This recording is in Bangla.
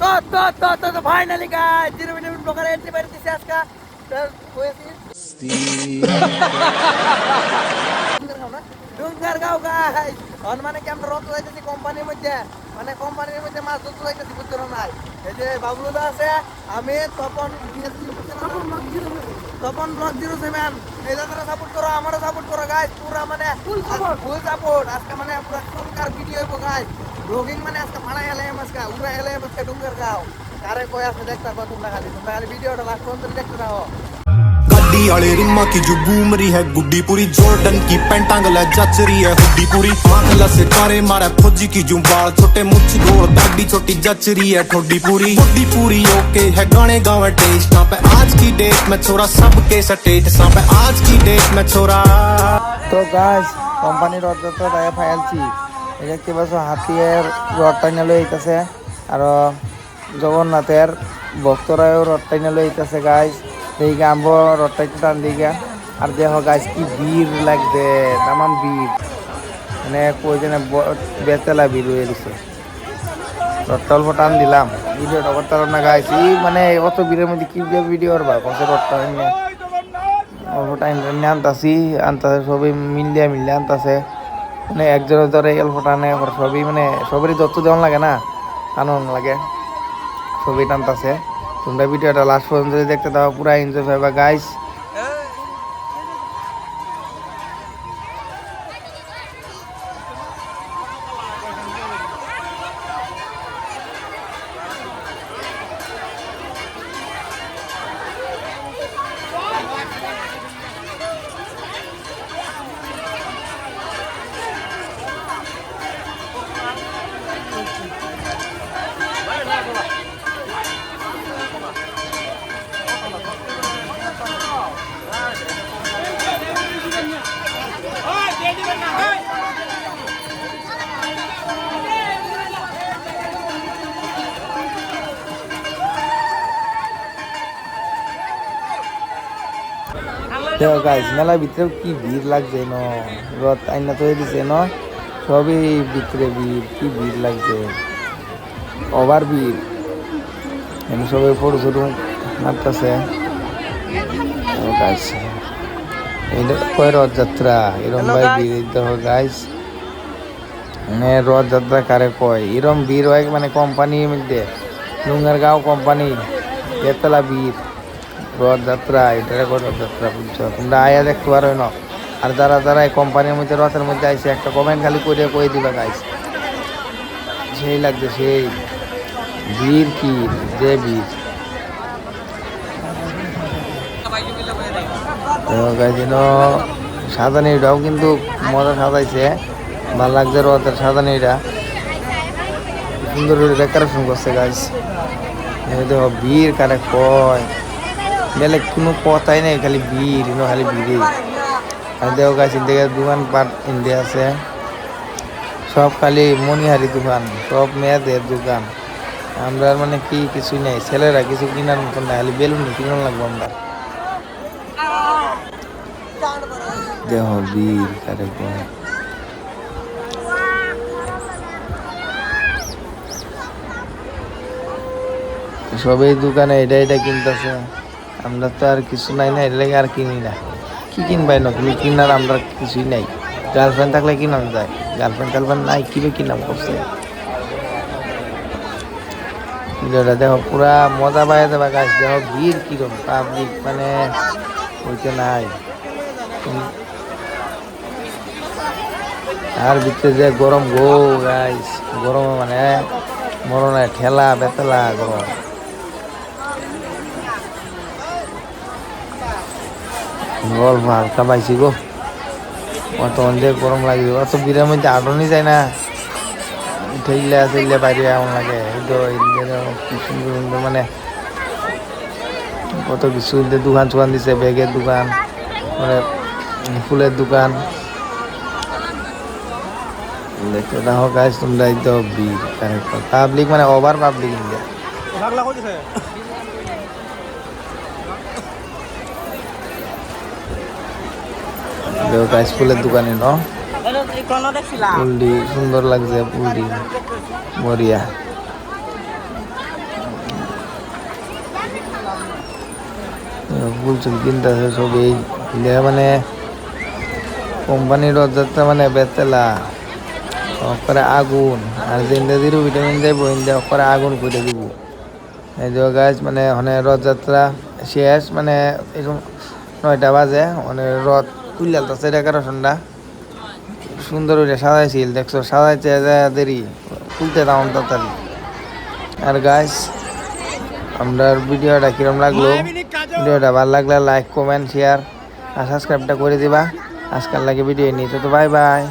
তো finally guys 0 minute blogger entry মেরে দিছে আজকে ডুঙ্গারগাঁও গাইস মানে কি আমরা রত যাইতেছি কোম্পানির মধ্যে মানে কোম্পানির মধ্যে মাছ ধরতে যাইতেছি বুঝতে নাই এই যে বাবলুদা আছে আমি তপন ব্লগ 07 এই দাদারা সাপোর্ট করো আমারও সাপোর্ট করো গাইস পুরা মানে ফুল সাপোর্ট আজকে মানে পুরা সুন্দর ভিডিও হইব গাইস ব্লগিং মানে আজকে ফাড়া হেলে আজকে উড়া হেলে আজকে ডুঙ্গারগাঁও কারে কই আছে দেখতা কত তোমরা খালি ভিডিওটা লাস্ট পর্যন্ত দেখতে থাকো गाड़ी वाले रिम्मा की जो बूम रही है गुड्डी पूरी जॉर्डन की पैंटा गला जच रही है हुड्डी पूरी आंखला से तारे मारा फौजी की जो बाल छोटे मुछ गोल दाढ़ी छोटी जच रही है ठोडी पूरी ओके है गाने गावे टेस्ट पे आज की डेट में छोरा सबके स्टेटस पे आज की डेट में छोरा তো গাইস কোম্পানির অর্ডারটা দায়া ফাইলছি এই দেখতে পাচ্ছ হাতিয়ার রডটা নিয়ে আইতাছে আর জগন্নাথের ভক্তরাও রডটা নিয়ে আইতাছে গাইস এই গাম্বো রডটা একটু টান দিগা আর দেখো গাইস কি ভিড় লাগবে তামাম ভিড় মানে কই যেন বেতলা ভিড় হয়ে গেছে রডটা অল্প টান দিলাম ভিডিওটা করতে পারো না গাইস এই মানে অত ভিড়ের মধ্যে কি ভিডিও করবা কত রডটা নিয়ে অল্প টাইম আনতাছি সবই মিলিয়ে আনতাছে মানে একজনের ধরে অল্প টানে সবই মানে সবারই যত দেওয়ান লাগে না আনন্দ লাগে সবই টানতাছে তোমরা ভিডিওটা লাস্ট পর্যন্ত দেখতে দাও পুরা এনজয় পাবা গাইস দেখো গাইস মেলার ভিতরেও কি ভিড় লাগছে ন রথ আইনা তৈরি দিছে ন সবই ভিতরে ভিড় কি ভিড় লাগছে ওভার ভিড় এমনি সবাই ফটো ছোটো মারতেছে গাইস এটা কয় রথযাত্রা এরম ভাই ভিড় দেখো গাইস মানে রথযাত্রা কারে কয় এরম ভিড় হয় মানে কোম্পানির মধ্যে ডুঙ্গারগাঁও কোম্পানি বেতলা ভিড় রথযাত্রা এটা রথযাত্রা বুঝছো তোমরা আয়া দেখতে পারো না আর যারা এই কোম্পানির মধ্যে রথের মধ্যে আইসে একটা কমেন্ট খালি করে কয়ে দিবা গাইস সেই লাগছে সেই ভিড় কি যে ভিড় সাজানিটাও কিন্তু মজা সাজাইছে ভালো লাগছে রথের সাজানিটা সুন্দর করে ডেকোরেশন করছে গাইস দেখো ভিড় কারে কয় বেলে কোনো কথাই নেই খালি ভিড় খালি ভিড়ে আর দেখো গাছ ইন্ডিয়া দোকানপাট ইন্ডিয়া আছে সব খালি মনিহারি দোকান সব মেয়েদের দোকান আমরা মানে কি কিছুই নেই ছেলেরা কিছু কেনার মতন না খালি বেলুন কিনা লাগবো আমরা দেখো ভিড় কারে কয় সবাই দোকানে এটা কিনতেছে আমরা তো আর কিছু নাই না এটা লাগে আর কিনি না কি কিনবাই না তুমি কিনার আমরা কিছুই নাই গার্লফ্রেন্ড থাকলে কিনাম যায় গার্লফ্রেন্ড নাই কিভাবে কিনাম করছে ভিডিওটা দেখো পুরা মজা পাইয়া দেবা গাছ দেখো ভিড় কিরম পাবলিক মানে হইতে নাই আর ভিতরে যে গরম গো গাইস গরম মানে মরণে ঠেলা বেতলা গরম গল্প হালকা পাইছি গো অত অনেক গরম লাগে অত ভিড়ের মধ্যে আটনি যায় না ঠেলে বাইরে এমন লাগে কি সুন্দর সুন্দর মানে কত কিছু দোকান টোকান দিছে ব্যাগের দোকান মানে ফুলের দোকান দেখতে দেখো গাছ তোমরা একদম ভিড় পাবলিক মানে ওভার পাবলিক ইন্ডিয়া গাছ ফুলের দোকানে ন ফুলটি সুন্দর লাগছে ফুলটি বরিয়া ফুল চুল কিনতেছে সবই মানে কোম্পানির রথযাত্রা মানে বেতেলা করে আগুন আর জিন্দা দিরু ভিটামিন যাইব ইন্দা করে আগুন করে দিব এই যে গাছ মানে ওখানে রথযাত্রা শেষ মানে এরকম 9টা বাজে মানে রথ কুইলালতাছে ডেকোরেশনটা সুন্দর ওইটা সাজাইছিল দেখছো সাজাইতে দেরি খুলতে দাম তাড়াতাড়ি আর গাছ আমরা ভিডিওটা কিরম লাগলো ভিডিওটা ভালো লাগলে লাইক কমেন্ট শেয়ার আর সাবস্ক্রাইবটা করে দিবা আজকাল লাগে ভিডিও নিয়ে তো বাই বাই।